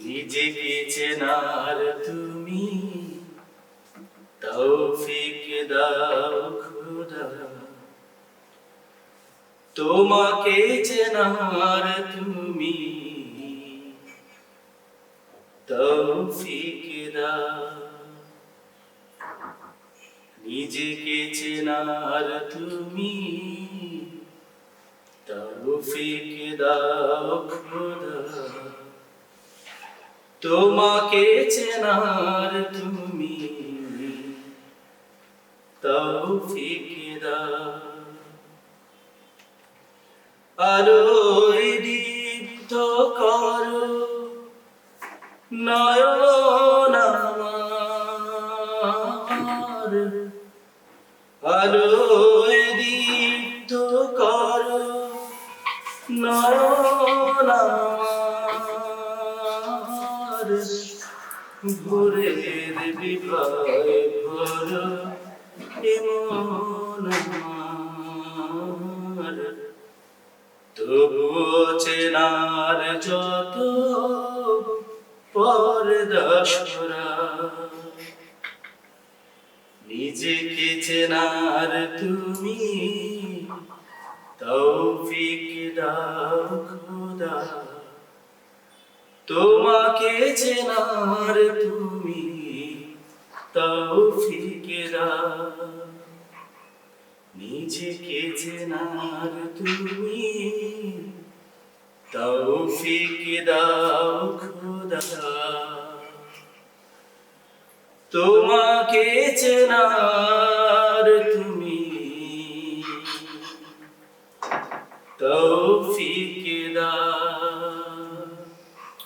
নিজেকে চেনার তুমি তৌফিক দাও খোদা, তোমাকে চেনার তুমি তৌফিক দাও। নিজেকে চেনার তুমি তৌফিক দাও খোদা, তোমাকে চেনার তুমি তৌফিক দাও। আলোয় দীপ্ত করো নয়ন আমার, আলোয় দীপ্ত করো নয়ন আমার, ভোরের বিবাহে ভরো এমন আমার। তবুও চেনার যত পর্দা সরা, নিজেকে চেনার তুমি তৌফিক দাও খোদা, তোমাকে চেনার তুমি তৌফিক দাও। নিজেকে চেনার তুমি তৌফিক দাও খোদা, তোমাকে চেনার তুমি তৌফিক দাও।